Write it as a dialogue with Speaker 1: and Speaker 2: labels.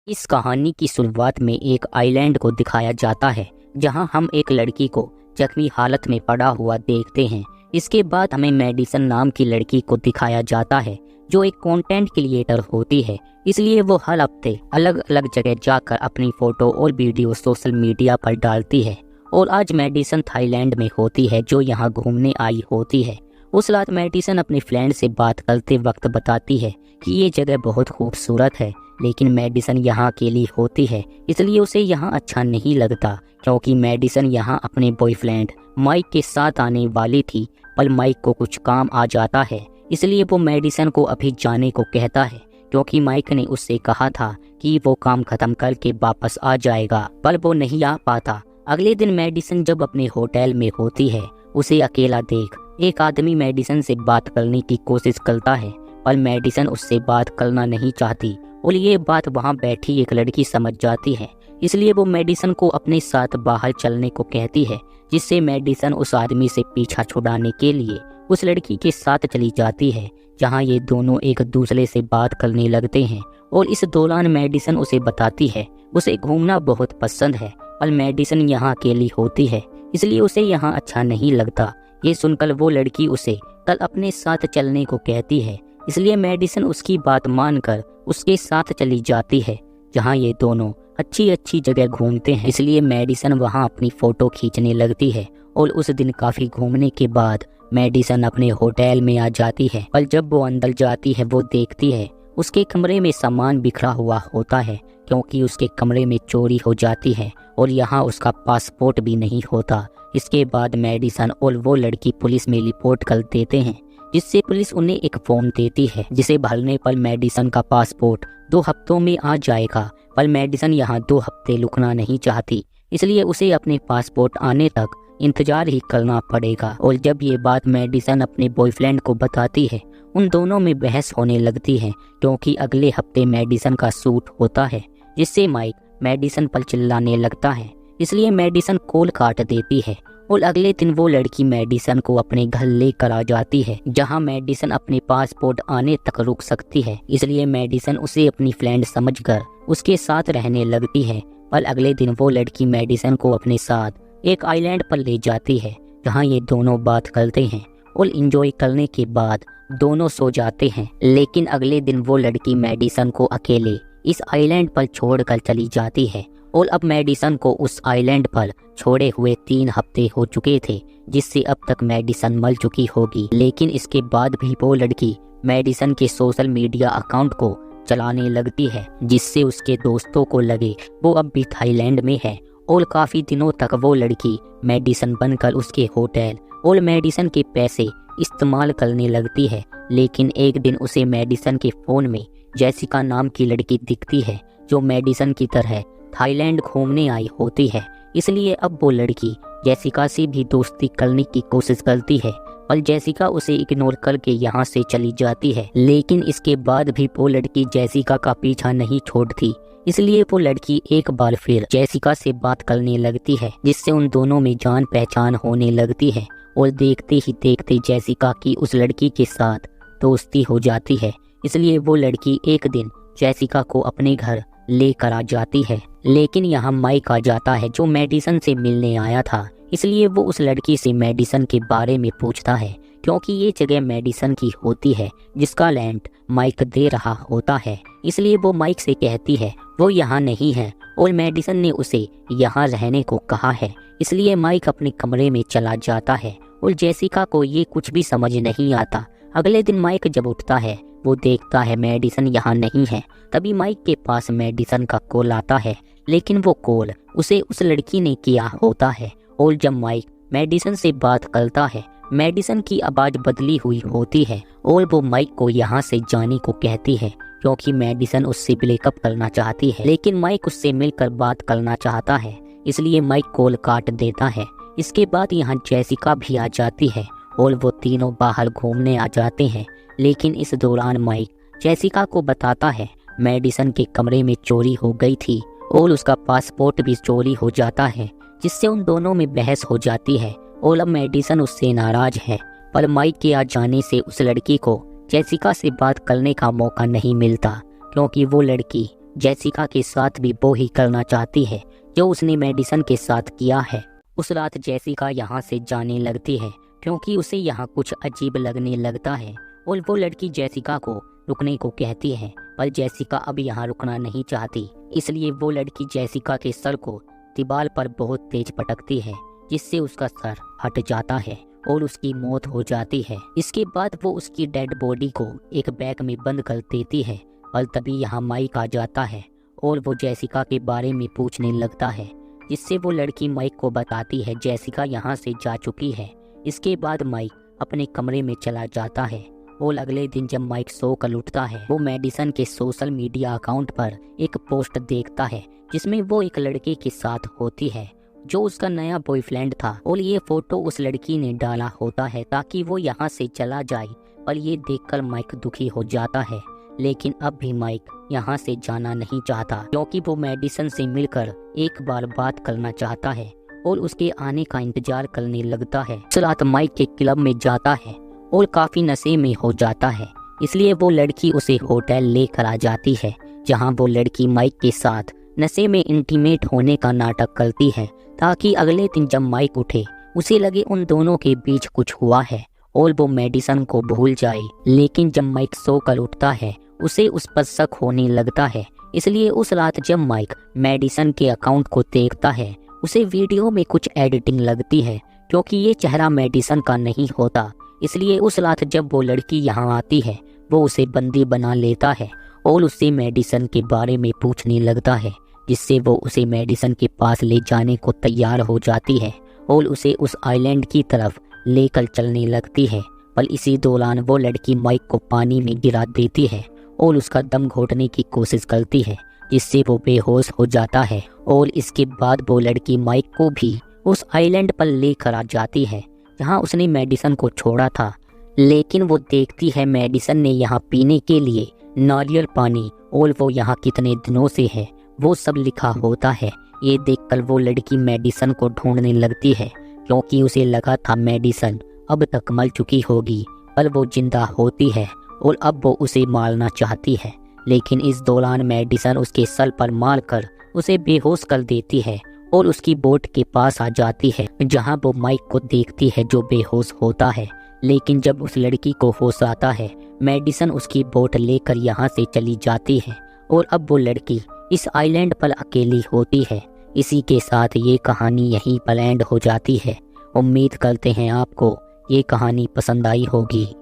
Speaker 1: इस कहानी की शुरुआत में एक आइलैंड को दिखाया जाता है जहां हम एक लड़की को जख्मी हालत में पड़ा हुआ देखते हैं। इसके बाद हमें मेडिसन नाम की लड़की को दिखाया जाता है जो एक कंटेंट क्रिएटर होती है, इसलिए वो हर हफ्ते अलग अलग जगह जाकर अपनी फोटो और वीडियो सोशल मीडिया पर डालती है। और आज मेडिसन थाईलैंड में होती है जो यहाँ घूमने आई होती है। उस रात मेडिसन अपने फ्रेंड से बात करते वक्त बताती है कि ये जगह बहुत खूबसूरत है, लेकिन मेडिसन यहाँ अकेली होती है इसलिए उसे यहाँ अच्छा नहीं लगता, क्योंकि मेडिसन यहाँ अपने बॉयफ्रेंड माइक के साथ आने वाली थी। पर माइक को कुछ काम आ जाता है, इसलिए वो मेडिसन को अभी जाने को कहता है, क्योंकि माइक ने उससे कहा था कि वो काम खत्म करके वापस आ जाएगा, पर वो नहीं आ पाता। अगले दिन मेडिसन जब अपने होटल में होती है, उसे अकेला देख एक आदमी मेडिसन से बात करने की कोशिश करता है, पर मेडिसन उससे बात करना नहीं चाहती और ये बात वहाँ बैठी एक लड़की समझ जाती है, इसलिए वो मेडिसन को अपने साथ बाहर चलने को कहती है, जिससे मेडिसन उस आदमी से पीछा छुड़ाने के लिए उस लड़की के साथ चली जाती है, जहाँ ये दोनों एक दूसरे से बात करने लगते हैं। और इस दौरान मेडिसन उसे बताती है उसे घूमना बहुत पसंद है, पर मेडिसन यहाँ अकेली होती है इसलिए उसे यहाँ अच्छा नहीं लगता। ये सुनकर वो लड़की उसे कल अपने साथ चलने को कहती है, इसलिए मेडिसन उसकी बात मानकर उसके साथ चली जाती है, जहाँ ये दोनों अच्छी अच्छी जगह घूमते हैं। इसलिए मेडिसन वहाँ अपनी फोटो खींचने लगती है और उस दिन काफी घूमने के बाद मेडिसन अपने होटल में आ जाती है। पर जब वो अंदर जाती है वो देखती है उसके कमरे में सामान बिखरा हुआ होता है, क्योंकि उसके कमरे में चोरी हो जाती है और यहाँ उसका पासपोर्ट भी नहीं होता। इसके बाद मेडिसन और वो लड़की पुलिस में रिपोर्ट कर देते हैं, जिससे पुलिस उन्हें एक फॉर्म देती है जिसे भरने पर मेडिसन का पासपोर्ट 2 हफ्तों में आ जाएगा। पर मेडिसन यहाँ 2 हफ्ते रुकना नहीं चाहती, इसलिए उसे अपने पासपोर्ट आने तक इंतजार ही करना पड़ेगा। और जब ये बात मेडिसन अपने बॉयफ्रेंड को बताती है, उन दोनों में बहस होने लगती है, क्योंकि अगले हफ्ते मेडिसन का शूट होता है, जिससे माइक मेडिसन पर चिल्लाने लगता है, इसलिए मेडिसन कॉल काट देती है। और अगले दिन वो लड़की मेडिसन को अपने घर लेकर आ जाती है, जहां मेडिसन अपने पासपोर्ट आने तक रुक सकती है, इसलिए मेडिसन उसे अपनी फ्रेंड समझकर उसके साथ रहने लगती है। पर अगले दिन वो लड़की मेडिसन को अपने साथ एक आइलैंड पर ले जाती है, जहां ये दोनों बात करते हैं और एंजॉय करने के बाद दोनों सो जाते हैं। लेकिन अगले दिन वो लड़की मेडिसन को अकेले इस आइलैंड पर छोड़कर चली जाती है और अब मेडिसन को उस आइलैंड पर छोड़े हुए 3 हफ्ते हो चुके थे, जिससे अब तक मेडिसन मर चुकी होगी। लेकिन इसके बाद भी वो लड़की मेडिसन के सोशल मीडिया अकाउंट को चलाने लगती है, जिससे उसके दोस्तों को लगे वो अब भी थाईलैंड में है। और काफी दिनों तक वो लड़की मेडिसन बनकर उसके होटल और मेडिसन के पैसे इस्तेमाल करने लगती है। लेकिन एक दिन उसे मेडिसन के फोन में जेसिका नाम की लड़की दिखती है, जो मेडिसन की तरह थाईलैंड घूमने आई होती है, इसलिए अब वो लड़की जेसिका से भी दोस्ती करने की कोशिश करती है, पर जेसिका उसे इग्नोर करके यहाँ से चली जाती है। लेकिन इसके बाद भी वो लड़की जेसिका का पीछा नहीं छोड़ती, इसलिए वो लड़की एक बार फिर जेसिका से बात करने लगती है, जिससे उन दोनों में जान पहचान होने लगती है। और देखते ही देखते जेसिका की उस लड़की के साथ दोस्ती हो जाती है, इसलिए वो लड़की एक दिन जेसिका को अपने घर लेकर आ जाती है। लेकिन यहाँ माइक आ जाता है, जो मेडिसन से मिलने आया था, इसलिए वो उस लड़की से मेडिसन के बारे में पूछता है, क्योंकि ये जगह मेडिसन की होती है जिसका रेंट माइक दे रहा होता है। इसलिए वो माइक से कहती है वो यहाँ नहीं है और मेडिसन ने उसे यहाँ रहने को कहा है, इसलिए माइक अपने कमरे में चला जाता है और जेसिका को ये कुछ भी समझ नहीं आता। अगले दिन माइक जब उठता है वो देखता है मेडिसन यहाँ नहीं है। तभी माइक के पास मेडिसन का कॉल आता है, लेकिन वो कॉल उसे उस लड़की ने किया होता है। और जब माइक मेडिसन से बात करता है, मेडिसन की आवाज बदली हुई होती है और वो माइक को यहाँ से जाने को कहती है, क्योंकि मेडिसन उससे ब्रेकअप करना चाहती है। लेकिन माइक उससे मिलकर बात करना चाहता है, इसलिए माइक कॉल काट देता है। इसके बाद यहाँ जेसिका भी आ जाती है और वो तीनों बाहर घूमने आ जाते हैं। लेकिन इस दौरान माइक जेसिका को बताता है मेडिसन के कमरे में चोरी हो गई थी और उसका पासपोर्ट भी चोरी हो जाता है, जिससे उन दोनों में बहस हो जाती है और अब मेडिसन उससे नाराज है। पर माइक के आ जाने से उस लड़की को जेसिका से बात करने का मौका नहीं मिलता, क्योंकि वो लड़की जेसिका के साथ भी वो ही करना चाहती है जो उसने मेडिसन के साथ किया है। उस रात जेसिका यहाँ से जाने लगती है क्योंकि उसे यहाँ कुछ अजीब लगने लगता है और वो लड़की जेसिका को रुकने को कहती है, पर जेसिका अब यहाँ रुकना नहीं चाहती, इसलिए वो लड़की जेसिका के सर को दीवार पर बहुत तेज पटकती है, जिससे उसका सर हट जाता है और उसकी मौत हो जाती है। इसके बाद वो उसकी डेड बॉडी को एक बैग में बंद कर देती है, और तभी यहाँ माइक आ जाता है और वो जेसिका के बारे में पूछने लगता है, जिससे वो लड़की माइक को बताती है जेसिका यहाँ से जा चुकी है। इसके बाद माइक अपने कमरे में चला जाता है और अगले दिन जब माइक सो कर उठता है, वो मेडिसन के सोशल मीडिया अकाउंट पर एक पोस्ट देखता है जिसमें वो एक लड़के के साथ होती है जो उसका नया बॉयफ्रेंड था, और ये फोटो उस लड़की ने डाला होता है ताकि वो यहाँ से चला जाए। पर ये देखकर माइक दुखी हो जाता है, लेकिन अब भी माइक यहाँ से जाना नहीं चाहता क्योंकि वो मेडिसन से मिलकर एक बार बात करना चाहता है और उसके आने का इंतजार करने लगता है। उस रात माइक के क्लब में जाता है और काफी नशे में हो जाता है, इसलिए वो लड़की उसे होटल लेकर आ जाती है जहाँ वो लड़की माइक के साथ नशे में इंटीमेट होने का नाटक करती है ताकि अगले दिन जब माइक उठे उसे लगे उन दोनों के बीच कुछ हुआ है और वो मेडिसन को भूल जाए। लेकिन जब माइक सोकर उठता है उसे उस पर शक होने लगता है, इसलिए उस रात जब माइक मेडिसन के अकाउंट को देखता है उसे वीडियो में कुछ एडिटिंग लगती है क्योंकि ये चेहरा मेडिसन का नहीं होता। इसलिए उस रात जब वो लड़की यहाँ आती है वो उसे बंदी बना लेता है और उससे मेडिसन के बारे में पूछने लगता है, जिससे वो उसे मेडिसन के पास ले जाने को तैयार हो जाती है और उसे उस आइलैंड की तरफ लेकर चलने लगती है। पर इसी दौरान वो लड़की माइक को पानी में गिरा देती है और उसका दम घोटने की कोशिश करती है, जिससे वो बेहोश हो जाता है। और इसके बाद वो लड़की माइक को भी उस आइलैंड पर लेकर आ जाती है जहाँ उसने मेडिसन को छोड़ा था, लेकिन वो देखती है मेडिसन ने यहाँ पीने के लिए नारियल पानी और वो यहाँ कितने दिनों से है वो सब लिखा होता है। ये देखकर वो लड़की मेडिसन को ढूंढने लगती है क्योंकि उसे लगा था मेडिसन अब तक मर चुकी होगी, पर वो जिंदा होती है और अब वो उसे मारना चाहती है। लेकिन इस दौरान मेडिसन उसके सर पर मारकर उसे बेहोश कर देती है और उसकी बोट के पास आ जाती है जहां वो माइक को देखती है जो बेहोश होता है। लेकिन जब उस लड़की को होश आता है मेडिसन उसकी बोट लेकर यहाँ से चली जाती है और अब वो लड़की इस आइलैंड पर अकेली होती है। इसी के साथ ये कहानी यहीं पर एंड हो जाती है। उम्मीद करते हैं आपको ये कहानी पसंद आई होगी।